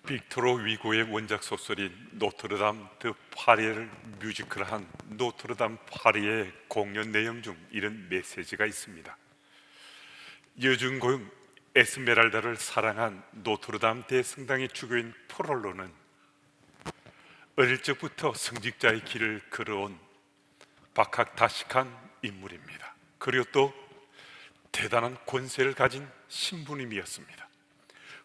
빅토르 위고의 원작 소설인 노트르담 드 파리를 뮤지컬한 노트르담 파리의 공연 내용 중 이런 메시지가 있습니다. 여주인공 에스메랄다를 사랑한 노트르담 대성당의 주교인 포롤로는 어릴 적부터 성직자의 길을 걸어온 박학다식한 인물입니다. 그리고 또 대단한 권세를 가진 신부님이었습니다.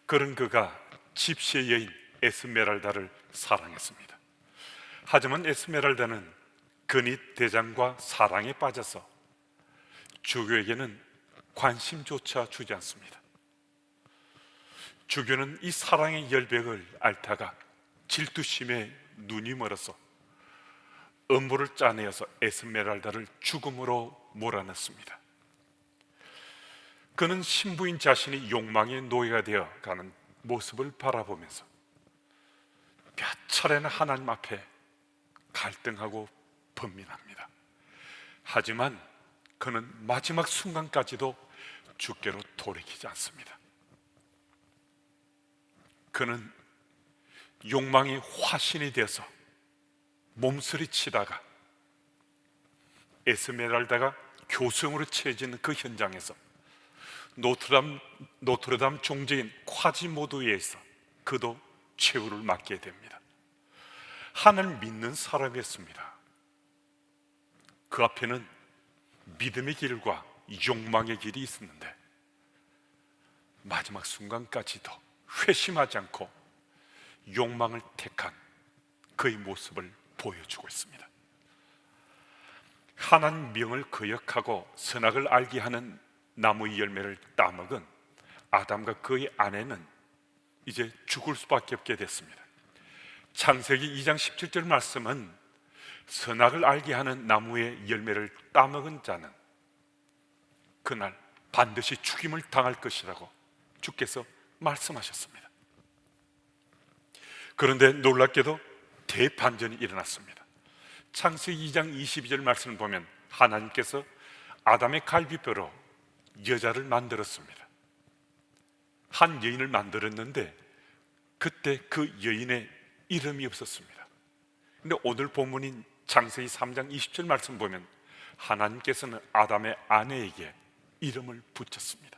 그런 그가 집시의 여인 에스메랄다를 사랑했습니다. 하지만 에스메랄다는 근위 대장과 사랑에 빠져서 주교에게는 관심조차 주지 않습니다. 주교는 이 사랑의 열벽을 앓다가 질투심에 눈이 멀어서 음모를 짜내어서 에스메랄다를 죽음으로 몰아넣습니다. 그는 신부인 자신이 욕망의 노예가 되어 가는 모습을 바라보면서 몇 차례나 하나님 앞에 갈등하고 번민합니다. 하지만 그는 마지막 순간까지도 주께로 돌이키지 않습니다. 그는 욕망의 화신이 되어서 몸서리치다가 에스메랄다가 교성으로 채워지는 그 현장에서 노트르담 종지인 콰지모도에서 그도 최후를 맞게 됩니다. 하나님을 믿는 사람이었습니다. 그 앞에는 믿음의 길과 욕망의 길이 있었는데 마지막 순간까지도 회심하지 않고 욕망을 택한 그의 모습을 보여주고 있습니다. 하나님 명을 거역하고 선악을 알게 하는 나무의 열매를 따먹은 아담과 그의 아내는 이제 죽을 수밖에 없게 됐습니다. 창세기 2장 17절 말씀은 선악을 알게 하는 나무의 열매를 따먹은 자는 그날 반드시 죽임을 당할 것이라고 주께서 말씀하셨습니다. 그런데 놀랍게도 대반전이 일어났습니다. 창세기 2장 22절 말씀을 보면 하나님께서 아담의 갈비뼈로 여자를 만들었습니다. 한 여인을 만들었는데 그때 그 여인의 이름이 없었습니다. 근데 오늘 본문인 창세기 3장 20절 말씀 보면 하나님께서는 아담의 아내에게 이름을 붙였습니다.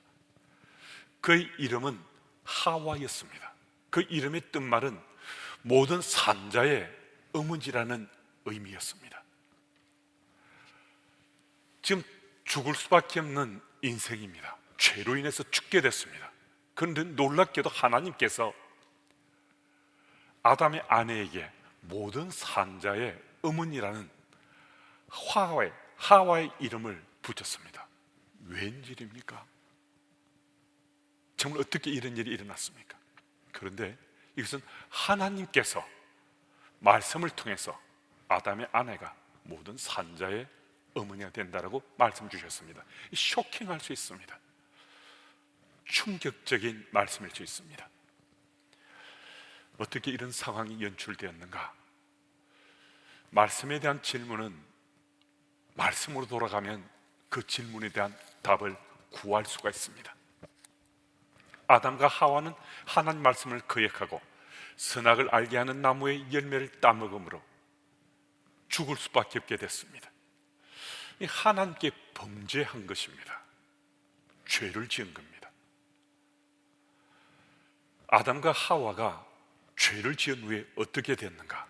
그의 이름은 하와였습니다. 그 이름의 뜻말은 모든 산자의 어머니라는 의미였습니다. 지금 죽을 수밖에 없는 인생입니다. 죄로 인해서 죽게 됐습니다. 그런데 놀랍게도 하나님께서 아담의 아내에게 모든 산자의 어머니라는 하와의 이름을 붙였습니다. 웬일입니까? 정말 어떻게 이런 일이 일어났습니까? 그런데 이것은 하나님께서 말씀을 통해서 아담의 아내가 모든 산자의 어머니가 된다라고 말씀 주셨습니다. 쇼킹할 수 있습니다. 충격적인 말씀일 수 있습니다. 어떻게 이런 상황이 연출되었는가? 말씀에 대한 질문은 말씀으로 돌아가면 그 질문에 대한 답을 구할 수가 있습니다. 아담과 하와는 하나님 말씀을 거역하고 선악을 알게 하는 나무의 열매를 따먹음으로 죽을 수밖에 없게 됐습니다. 하나님께 범죄한 것입니다. 죄를 지은 겁니다. 아담과 하와가 죄를 지은 후에 어떻게 됐는가?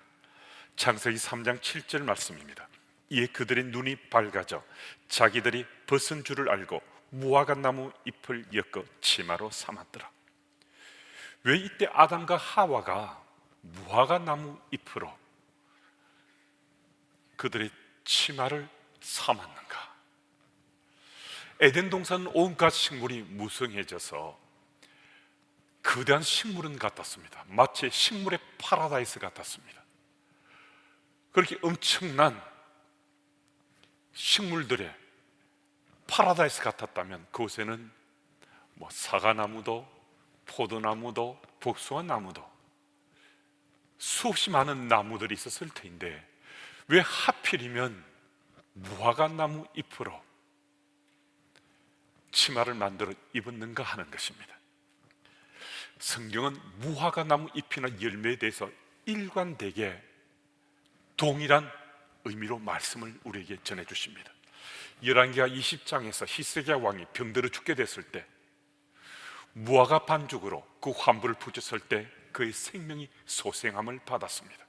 창세기 3장 7절 말씀입니다. 이에 그들의 눈이 밝아져 자기들이 벗은 줄을 알고 무화과 나무 잎을 엮어 치마로 삼았더라. 왜 이때 아담과 하와가 무화과 나무 잎으로 그들의 치마를 삼았는가? 에덴 동산은 온갖 식물이 무성해져서 거대한 식물원 같았습니다. 마치 식물의 파라다이스 같았습니다. 그렇게 엄청난 식물들의 파라다이스 같았다면 그곳에는 사과나무도 포도나무도 복숭아나무도 수없이 많은 나무들이 있었을 텐데 왜 하필이면 무화과나무 잎으로 치마를 만들어 입었는가 하는 것입니다. 성경은 무화과 나무 잎이나 열매에 대해서 일관되게 동일한 의미로 말씀을 우리에게 전해주십니다. 열왕기하 20장에서 히스기야 왕이 병들어 죽게 됐을 때 무화과 반죽으로 그 환부를 붙였을 때 그의 생명이 소생함을 받았습니다.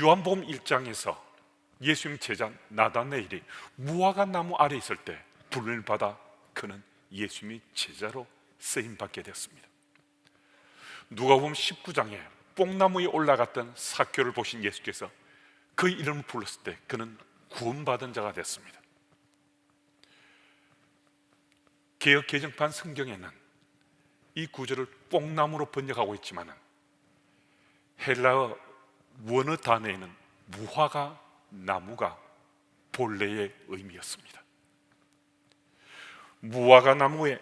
요한복음 1장에서 예수님 제자 나다나엘이 무화과 나무 아래 있을 때 부름을 받아 그는 예수님의 제자로 쓰임받게 됐습니다. 누가복음 19장에 뽕나무에 올라갔던 삭개오를 보신 예수께서 그 이름을 불렀을 때 그는 구원받은 자가 됐습니다. 개역 개정판 성경에는 이 구절을 뽕나무로 번역하고 있지만 헬라어 원어 단어에는 무화과 나무가 본래의 의미였습니다. 무화과 나무의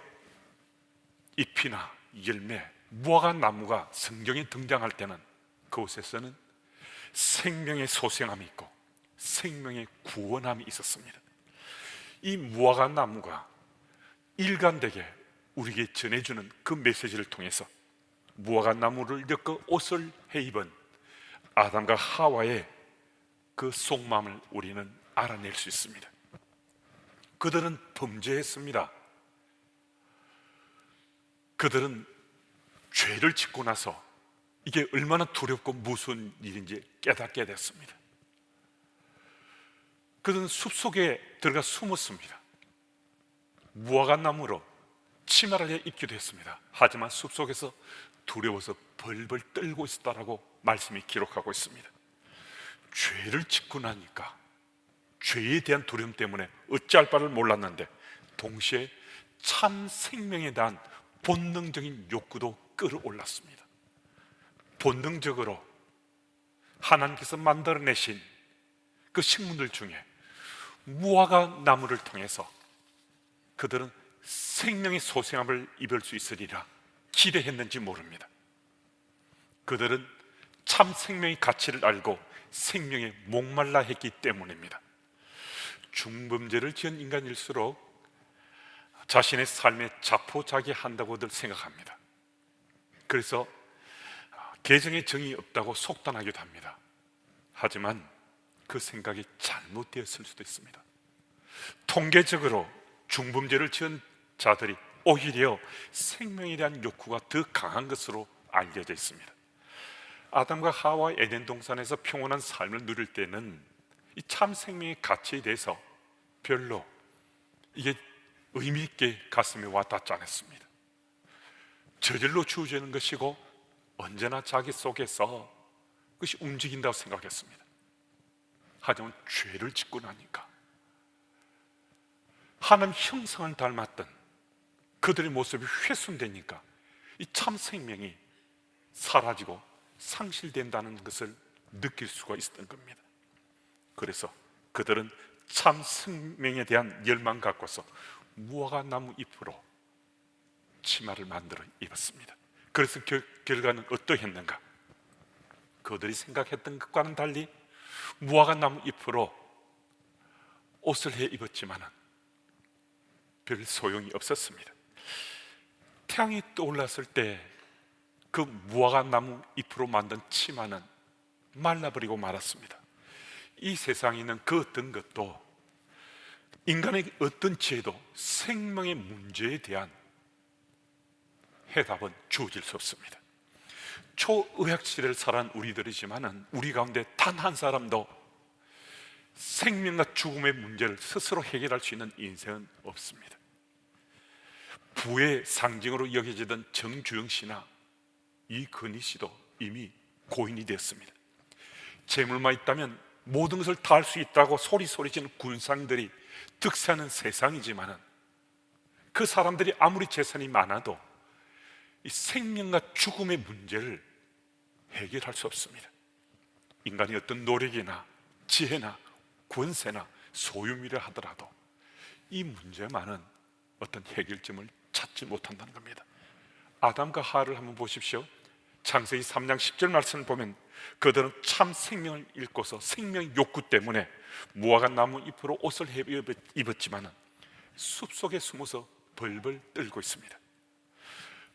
잎이나 열매, 무화과 나무가 성경에 등장할 때는 그곳에서는 생명의 소생함이 있고 생명의 구원함이 있었습니다. 이 무화과 나무가 일관되게 우리에게 전해주는 그 메시지를 통해서 무화과 나무를 엮어 옷을 해입은 아담과 하와의 그 속마음을 우리는 알아낼 수 있습니다. 그들은 범죄했습니다. 그들은 죄를 짓고 나서 이게 얼마나 두렵고 무서운 일인지 깨닫게 됐습니다. 그들은 숲속에 들어가 숨었습니다. 무화과 나무로 치마를 입기도 했습니다. 하지만 숲속에서 두려워서 벌벌 떨고 있었다라고 말씀이 기록하고 있습니다. 죄를 짓고 나니까 죄에 대한 두려움 때문에 어찌할 바를 몰랐는데 동시에 참 생명에 대한 본능적인 욕구도 끌어올랐습니다. 본능적으로 하나님께서 만들어내신 그 식물들 중에 무화과 나무를 통해서 그들은 생명의 소생함을 입을 수 있으리라 기대했는지 모릅니다. 그들은 참 생명의 가치를 알고 생명에 목말라 했기 때문입니다. 중범죄를 지은 인간일수록 자신의 삶에 자포자기한다고들 생각합니다. 그래서 개정의 정이 없다고 속단하기도 합니다. 하지만 그 생각이 잘못되었을 수도 있습니다. 통계적으로 중범죄를 지은 자들이 오히려 생명에 대한 욕구가 더 강한 것으로 알려져 있습니다. 아담과 하와 에덴 동산에서 평온한 삶을 누릴 때는 이 참 생명의 가치에 대해서 별로 이게 의미 있게 가슴에 와닿지 않았습니다. 저절로 주어지는 것이고 언제나 자기 속에서 그것이 움직인다고 생각했습니다. 하지만 죄를 짓고 나니까 하나님 형상을 닮았던 그들의 모습이 훼손되니까 이 참 생명이 사라지고 상실된다는 것을 느낄 수가 있었던 겁니다. 그래서 그들은 참 생명에 대한 열망 갖고서 무화과 나무 잎으로 치마를 만들어 입었습니다. 그래서 결과는 어떠했는가? 그들이 생각했던 것과는 달리 무화과 나무 잎으로 옷을 해 입었지만 별 소용이 없었습니다. 태양이 떠올랐을 때 그 무화과 나무 잎으로 만든 치마는 말라버리고 말았습니다. 이 세상에 있는 그 어떤 것도 인간의 어떤 죄도 생명의 문제에 대한 해답은 주어질 수 없습니다. 초의학 시대를 살아온 우리들이지만 우리 가운데 단 한 사람도 생명과 죽음의 문제를 스스로 해결할 수 있는 인생은 없습니다. 부의 상징으로 여겨지던 정주영 씨나 이건희 씨도 이미 고인이 되었습니다. 재물만 있다면 모든 것을 다 할 수 있다고 소리지는 군상들이 득세하는 세상이지만 그 사람들이 아무리 재산이 많아도 이 생명과 죽음의 문제를 해결할 수 없습니다. 인간이 어떤 노력이나 지혜나 권세나 소유미를 하더라도 이 문제만은 어떤 해결점을 찾지 못한다는 겁니다. 아담과 하와를 한번 보십시오. 창세기 3장 10절 말씀을 보면 그들은 참 생명을 잃고서 생명의 욕구 때문에 무화과 나무 잎으로 옷을 입었지만 숲속에 숨어서 벌벌 떨고 있습니다.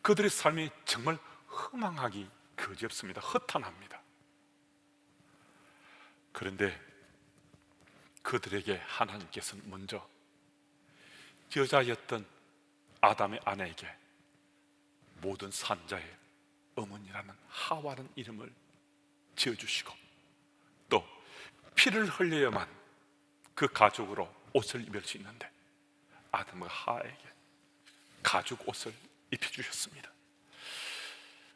그들의 삶이 정말 허망하기 그지없습니다. 허탄합니다. 그런데 그들에게 하나님께서는 먼저 여자였던 아담의 아내에게 모든 산자의 어머니라는 하와라는 이름을 지어주시고, 또 피를 흘려야만 그 가죽으로 옷을 입을 수 있는데 아담과 하와에게 가죽 옷을 입혀주셨습니다.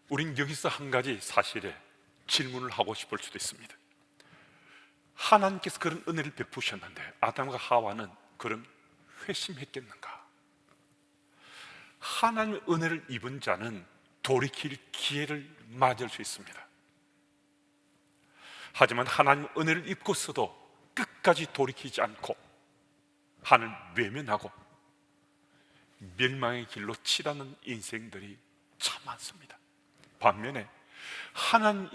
우린 여기서 한 가지 사실에 질문을 하고 싶을 수도 있습니다. 하나님께서 그런 은혜를 베푸셨는데 아담과 하와는 그런 회심했겠는가? 하나님의 은혜를 입은 자는 돌이킬 기회를 맞을 수 있습니다. 하지만 하나님의 은혜를 입고서도 끝까지 돌이키지 않고 하나님을 외면하고 멸망의 길로 치닫는 인생들이 참 많습니다. 반면에 하나님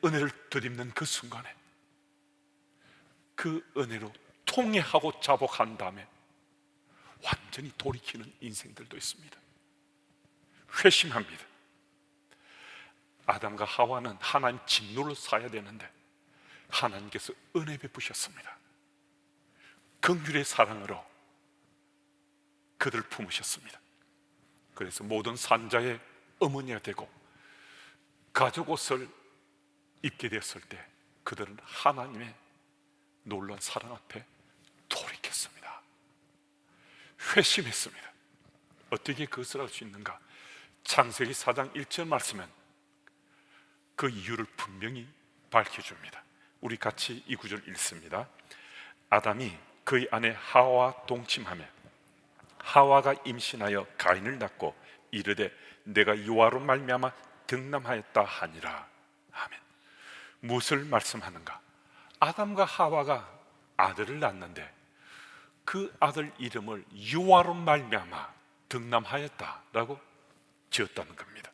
은혜를 덧입는 그 순간에 그 은혜로 통회하고 자복한 다음에 완전히 돌이키는 인생들도 있습니다. 회심합니다. 아담과 하와는 하나님 진노를 사야 되는데 하나님께서 은혜 베푸셨습니다. 긍휼의 사랑으로 그들을 품으셨습니다. 그래서 모든 산자의 어머니가 되고 가죽 옷을 입게 되었을 때 그들은 하나님의 놀라운 사랑 앞에 돌이켰습니다. 회심했습니다. 어떻게 그것을 할 수 있는가? 창세기 4장 1절 말씀은 그 이유를 분명히 밝혀줍니다. 우리 같이 이 구절 읽습니다. 아담이 그의 아내 하와와 동침하며 하와가 임신하여 가인을 낳고 이르되 내가 여호와로 말미암아 득남하였다 하니라. 아멘. 무엇을 말씀하는가? 아담과 하와가 아들을 낳았는데 그 아들 이름을 여호와로 말미암아 득남하였다라고 지었다는 겁니다.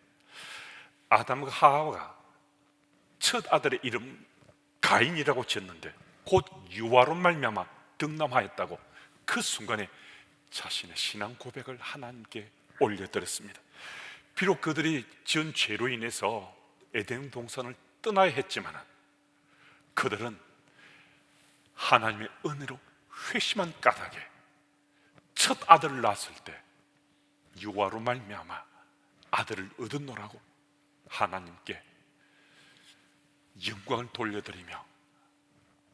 아담과 하와가 첫 아들의 이름 가인이라고 지었는데 곧 여호와로 말미암아 득남하였다고 그 순간에 자신의 신앙 고백을 하나님께 올려드렸습니다. 비록 그들이 지은 죄로 인해서 에덴 동산을 떠나야 했지만 그들은 하나님의 은혜로 회심한 까닭에 첫 아들을 낳았을 때 여호와로 말미암아 아들을 얻었노라고 하나님께 영광을 돌려드리며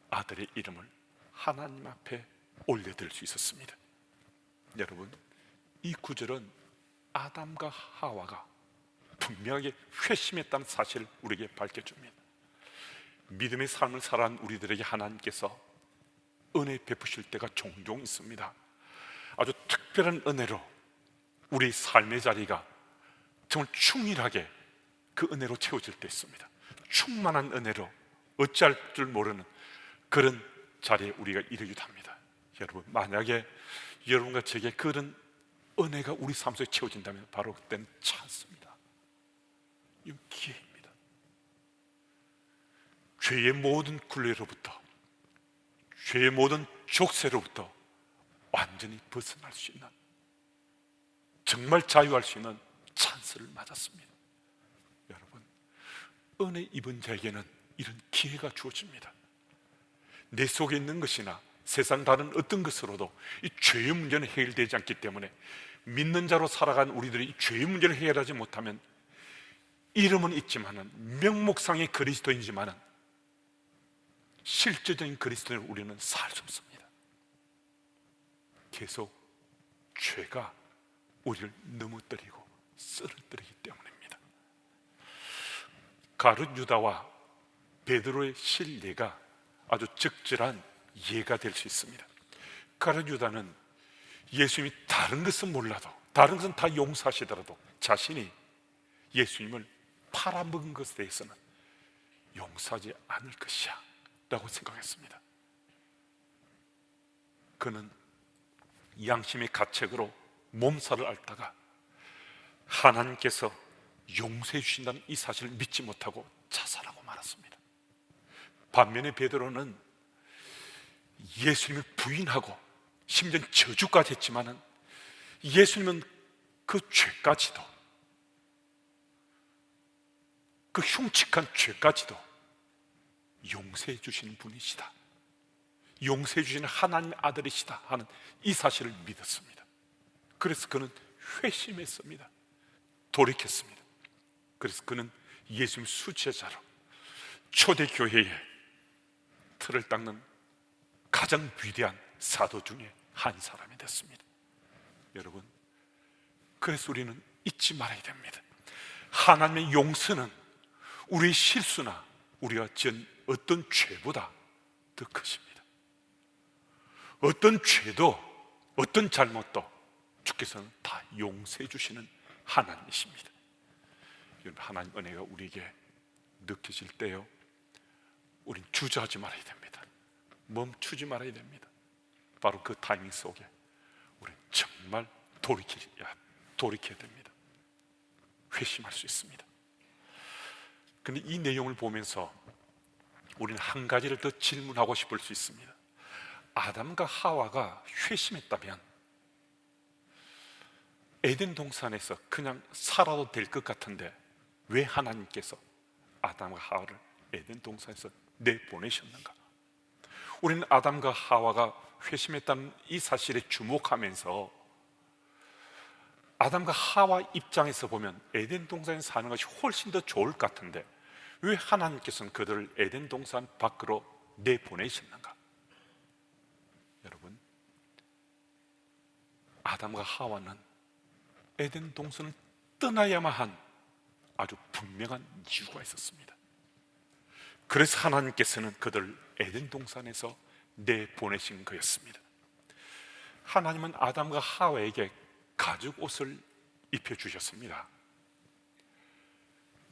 아들의 이름을 하나님 앞에 올려드릴 수 있었습니다. 여러분, 이 구절은 아담과 하와가 분명하게 회심했다는 사실을 우리에게 밝혀줍니다. 믿음의 삶을 살아온 우리들에게 하나님께서 은혜 베푸실 때가 종종 있습니다. 아주 특별한 은혜로 우리 삶의 자리가 정말 충실하게 그 은혜로 채워질 때 있습니다. 충만한 은혜로 어찌할 줄 모르는 그런 자리에 우리가 이르기도 합니다. 여러분, 만약에 여러분과 제게 그런 은혜가 우리 삶 속에 채워진다면 바로 그때는 찬스입니다. 이 기회입니다. 죄의 모든 굴레로부터, 죄의 모든 족쇄로부터 완전히 벗어날 수 있는, 정말 자유할 수 있는 찬스를 맞았습니다. 여러분, 은혜 입은 자에게는 이런 기회가 주어집니다. 내 속에 있는 것이나 세상 다른 어떤 것으로도 이 죄의 문제는 해결되지 않기 때문에 믿는 자로 살아간 우리들이 이 죄의 문제를 해결하지 못하면 이름은 있지만은 명목상의 그리스도인이지만은 실제적인 그리스도인을 우리는 살 수 없습니다. 계속 죄가 우리를 넘어뜨리고 쓰러뜨리기 때문입니다. 가룟 유다와 베드로의 실례가 아주 적절한 예가 될 수 있습니다. 가룟 유다는 예수님이 다른 것은 몰라도, 다른 것은 다 용서하시더라도 자신이 예수님을 팔아먹은 것에 대해서는 용서하지 않을 것이야 라고 생각했습니다. 그는 양심의 가책으로 몸살을 앓다가 하나님께서 용서해 주신다는 이 사실을 믿지 못하고 자살하고 말았습니다. 반면에 베드로는 예수님을 부인하고 심지어 저주까지 했지만은 예수님은 그 죄까지도 그 흉측한 죄까지도 용서해 주시는 분이시다, 용서해 주시는 하나님의 아들이시다 하는 이 사실을 믿었습니다. 그래서 그는 회심했습니다. 돌이켰습니다. 그래서 그는 예수님 수제자로 초대교회의 틀을 닦는 가장 위대한 사도 중에 한 사람이 됐습니다. 여러분, 그래서 우리는 잊지 말아야 됩니다. 하나님의 용서는 우리의 실수나 우리가 지은 어떤 죄보다 더 크십니다. 어떤 죄도 어떤 잘못도 주께서는 다 용서해 주시는 하나님이십니다. 여러분, 하나님 은혜가 우리에게 느껴질 때요, 우린 주저하지 말아야 됩니다. 멈추지 말아야 됩니다. 바로 그 타이밍 속에 우리는 정말 돌이켜야 됩니다. 회심할 수 있습니다. 그런데 이 내용을 보면서 우리는 한 가지를 더 질문하고 싶을 수 있습니다. 아담과 하와가 회심했다면 에덴 동산에서 그냥 살아도 될 것 같은데 왜 하나님께서 아담과 하와를 에덴 동산에서 내보내셨는가? 우리는 아담과 하와가 회심했다는 이 사실에 주목하면서 아담과 하와 입장에서 보면 에덴 동산에 사는 것이 훨씬 더 좋을 것 같은데 왜 하나님께서는 그들을 에덴 동산 밖으로 내보내셨는가? 여러분, 아담과 하와는 에덴 동산을 떠나야만 한 아주 분명한 이유가 있었습니다. 그래서 하나님께서는 그들을 에덴 동산에서 내보내신 거였습니다. 하나님은 아담과 하와에게 가죽 옷을 입혀주셨습니다.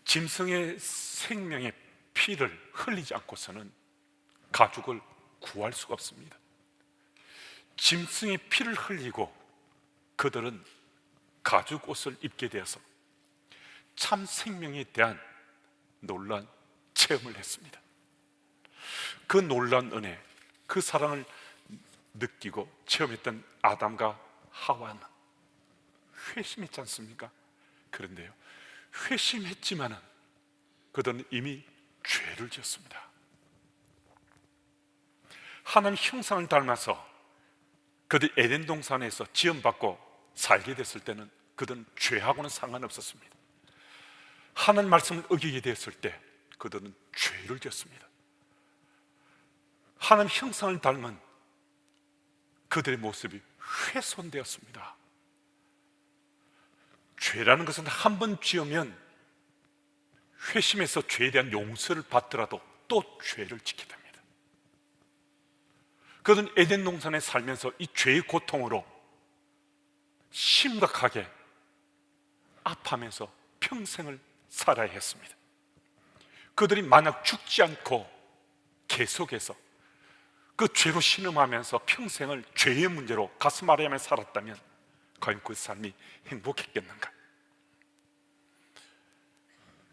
짐승의 생명의 피를 흘리지 않고서는 가죽을 구할 수가 없습니다. 짐승의 피를 흘리고 그들은 가죽 옷을 입게 되어서 참 생명에 대한 놀라운 체험을 했습니다. 그 놀라운 은혜, 그 사랑을 느끼고 체험했던 아담과 하와는 회심했지 않습니까? 그런데요, 회심했지만은 그들은 이미 죄를 지었습니다. 하나님 형상을 닮아서 그들 에덴 동산에서 지음받고 살게 됐을 때는 그들은 죄하고는 상관없었습니다. 하나님 말씀을 어기게 되었을 때 그들은 죄를 지었습니다. 하나님 형상을 닮은 그들의 모습이 훼손되었습니다. 죄라는 것은 한 번 지으면 회심해서 죄에 대한 용서를 받더라도 또 죄를 짓게 됩니다. 그들은 에덴 동산에 살면서 이 죄의 고통으로 심각하게 아파하면서 평생을 살아야 했습니다. 그들이 만약 죽지 않고 계속해서 그 죄로 신음하면서 평생을 죄의 문제로 가슴 앓으며 살았다면 과연 그 삶이 행복했겠는가?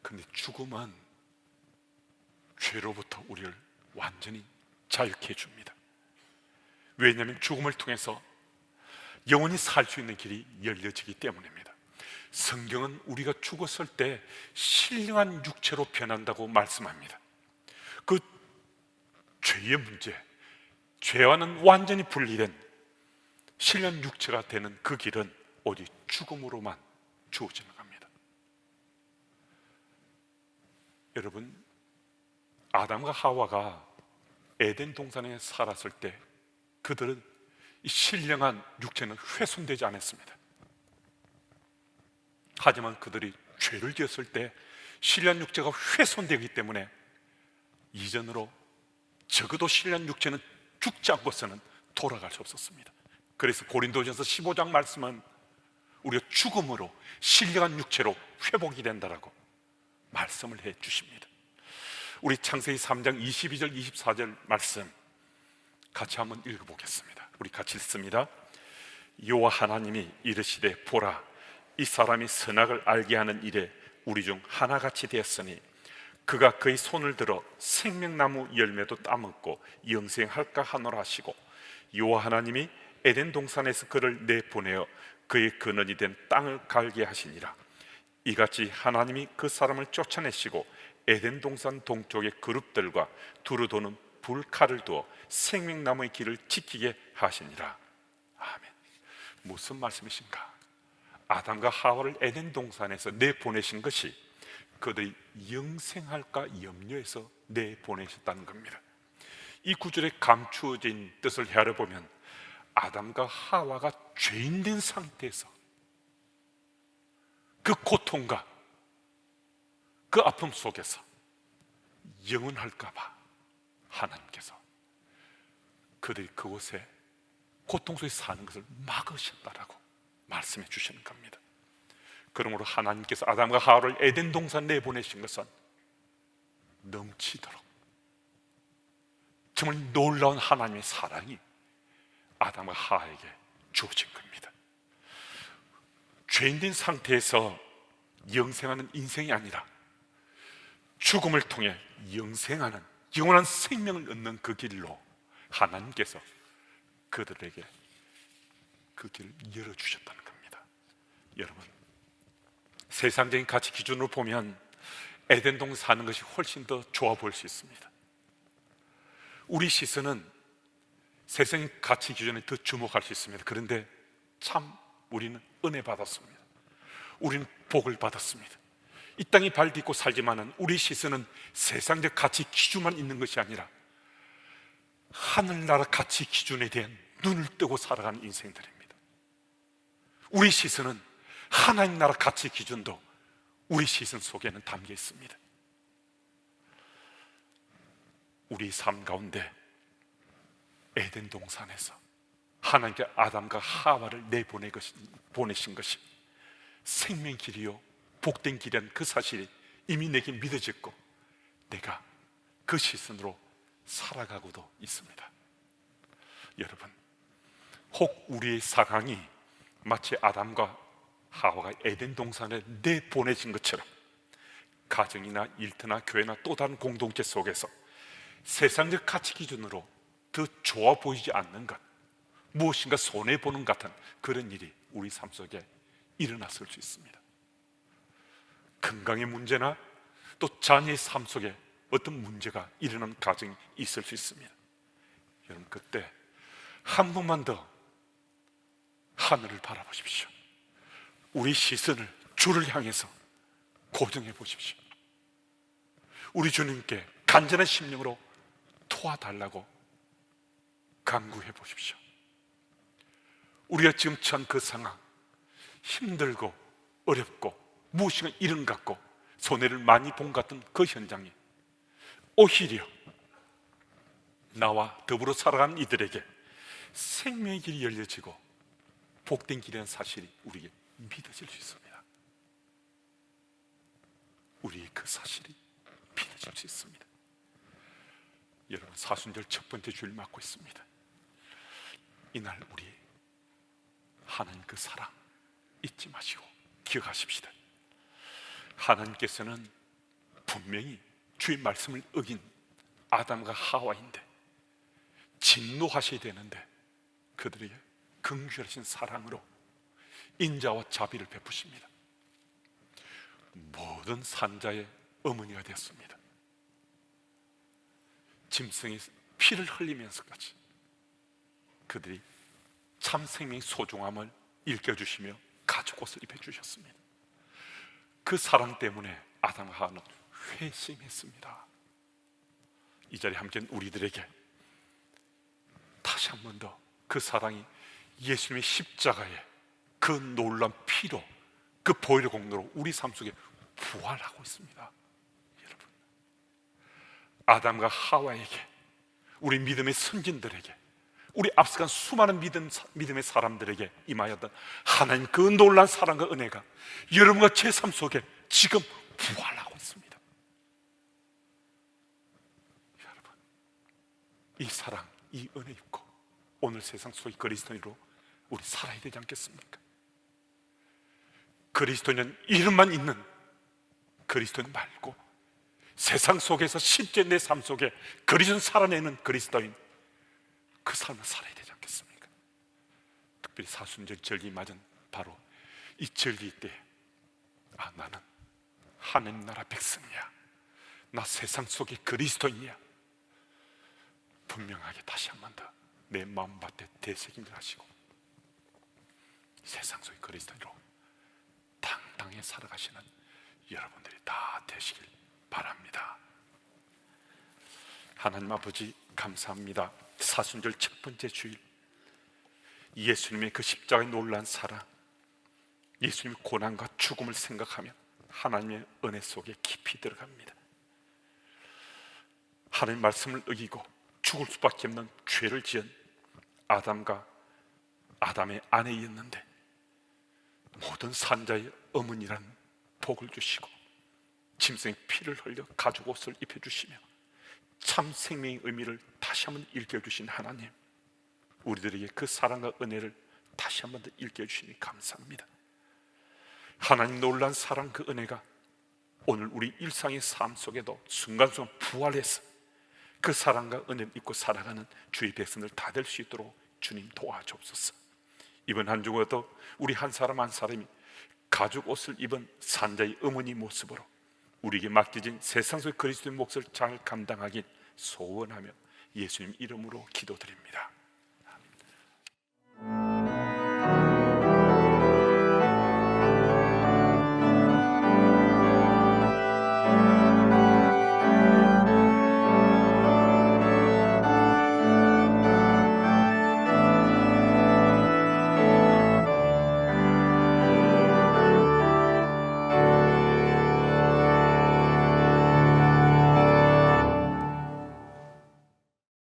그런데 죽음은 죄로부터 우리를 완전히 자유케 해줍니다. 왜냐하면 죽음을 통해서 영원히 살 수 있는 길이 열려지기 때문입니다. 성경은 우리가 죽었을 때 신령한 육체로 변한다고 말씀합니다. 그 죄의 문제, 죄와는 완전히 분리된 신령 육체가 되는 그 길은 오직 죽음으로만 주어지는 겁니다. 여러분, 아담과 하와가 에덴 동산에 살았을 때 그들은 이 신령한 육체는 훼손되지 않았습니다. 하지만 그들이 죄를 지었을 때 신령 육체가 훼손되기 때문에 이전으로 적어도 신령 육체는 죽지 않고서는 돌아갈 수 없었습니다. 그래서 고린도전서 15장 말씀은 우리가 죽음으로 신령한 육체로 회복이 된다라고 말씀을 해 주십니다. 우리 창세기 3장 22절 24절 말씀 같이 한번 읽어보겠습니다. 우리 같이 읽습니다. 여호와 하나님이 이르시되 보라, 이 사람이 선악을 알게 하는 일에 우리 중 하나같이 되었으니 그가 그의 손을 들어 생명나무 열매도 따먹고 영생할까 하노라 하시고, 여호와 하나님이 에덴 동산에서 그를 내보내어 그의 근원이 된 땅을 갈게 하시니라. 이같이 하나님이 그 사람을 쫓아내시고 에덴 동산 동쪽의 그룹들과 두루 도는 불칼을 두어 생명나무의 길을 지키게 하시니라. 아멘. 무슨 말씀이신가? 아담과 하와를 에덴 동산에서 내보내신 것이 그들이 영생할까 염려해서 내보내셨다는 겁니다. 이 구절에 감추어진 뜻을 헤아려 보면 아담과 하와가 죄인된 상태에서 그 고통과 그 아픔 속에서 영원할까 봐 하나님께서 그들이 그곳에 고통 속에 사는 것을 막으셨다라고 말씀해 주시는 겁니다. 그러므로 하나님께서 아담과 하와를 에덴 동산 내보내신 것은 넘치도록 정말 놀라운 하나님의 사랑이 아담과 하와에게 주어진 겁니다. 죄인된 상태에서 영생하는 인생이 아니라 죽음을 통해 영생하는 영원한 생명을 얻는 그 길로 하나님께서 그들에게 그 길을 열어주셨다는 겁니다. 여러분, 세상적인 가치 기준으로 보면 에덴 동산 사는 것이 훨씬 더 좋아 보일 수 있습니다. 우리 시선은 세상의 가치 기준에 더 주목할 수 있습니다. 그런데 참 우리는 은혜 받았습니다. 우리는 복을 받았습니다. 이 땅에 발 딛고 살지만은 우리 시선은 세상적 가치 기준만 있는 것이 아니라 하늘나라 가치 기준에 대한 눈을 뜨고 살아가는 인생들입니다. 우리 시선은 하나님 나라 가치 기준도 우리 시선 속에는 담겨 있습니다. 우리 삶 가운데 에덴 동산에서 하나님께 아담과 하와를 내보내신 것이 생명 길이요 복된 길이라는 그 사실이 이미 내게 믿어졌고 내가 그 시선으로 살아가고도 있습니다. 여러분, 혹 우리의 상황이 마치 아담과 하와가 에덴 동산에 내보내진 것처럼 가정이나 일터나 교회나 또 다른 공동체 속에서 세상적 가치 기준으로 더 좋아 보이지 않는 것, 무엇인가 손해보는 같은 그런 일이 우리 삶 속에 일어났을 수 있습니다. 건강의 문제나 또 자녀의 삶 속에 어떤 문제가 일어나는 가정이 있을 수 있습니다. 여러분, 그때 한 번만 더 하늘을 바라보십시오. 우리 시선을 주를 향해서 고정해 보십시오. 우리 주님께 간절한 심령으로 도와달라고 간구해 보십시오. 우리가 지금 처한 그 상황, 힘들고 어렵고 무엇인가 이름 같고 손해를 많이 본 같은 그 현장이 오히려 나와 더불어 살아가는 이들에게 생명의 길이 열려지고 복된 길이라는 사실이 우리에게 믿어질 수 있습니다. 우리의 그 사실이 믿어질 수 있습니다. 여러분, 사순절 첫 번째 주일 맞고 있습니다. 이날 우리 하나님 그 사랑 잊지 마시고 기억하십시다. 하나님께서는 분명히 주의 말씀을 어긴 아담과 하와인데 진노하셔야 되는데 그들에게 긍휼하신 사랑으로 인자와 자비를 베푸십니다. 모든 산자의 어머니가 되었습니다. 짐승이 피를 흘리면서까지 그들이 참 생명의 소중함을 일깨워주시며 가죽 옷을 입혀주셨습니다. 그 사랑 때문에 아담과 하와는 회심했습니다. 이 자리에 함께한 우리들에게 다시 한 번 더 그 사랑이 예수님의 십자가에 그 놀라운 피로 그 보혈의 공로로 우리 삶 속에 부활하고 있습니다. 여러분, 아담과 하와에게, 우리 믿음의 선진들에게, 우리 앞서간 수많은 믿음의 사람들에게 임하였던 하나님 그 놀라운 사랑과 은혜가 여러분과 제 삶 속에 지금 부활하고 있습니다. 여러분, 이 사랑, 이 은혜 입고 오늘 세상 속의 그리스도인으로 우리 살아야 되지 않겠습니까? 그리스도인은 이름만 있는 그리스도인 말고 세상 속에서 실제 내 삶 속에 그리스도를 살아내는 그리스도인, 그 삶을 살아야 되지 않겠습니까? 특별히 사순절 절기 맞은 바로 이 절기 때 나는 하나님 나라 백성이야, 나 세상 속의 그리스도인이야, 분명하게 다시 한 번 더 내 마음밭에 되새김질 하시고 세상 속의 그리스도인으로 당당히 살아가시는 여러분들이 다 되시길 바랍니다. 하나님 아버지 감사합니다. 사순절 첫 번째 주일, 예수님의 그 십자가의 놀란 사랑, 예수님의 고난과 죽음을 생각하며 하나님의 은혜 속에 깊이 들어갑니다. 하나님 말씀을 어기고 죽을 수밖에 없는 죄를 지은 아담과 아담의 아내였는데 모든 산자의 어머니라는 복을 주시고 짐승의 피를 흘려 가죽 옷을 입혀주시며 참 생명의 의미를 다시 한번 일깨워주신 하나님, 우리들에게 그 사랑과 은혜를 다시 한번 더 일깨워주시니 감사합니다. 하나님 놀란 사랑, 그 은혜가 오늘 우리 일상의 삶 속에도 순간순간 부활해서 그 사랑과 은혜를 입고 살아가는 주의 백성들 다 될 수 있도록 주님 도와주옵소서. 이번 한 주에도 우리 한 사람 한 사람이 가죽 옷을 입은 산자의 어머니 모습으로 우리에게 맡겨진 세상 속 그리스도의 몫을 잘 감당하길 소원하며 예수님 이름으로 기도드립니다.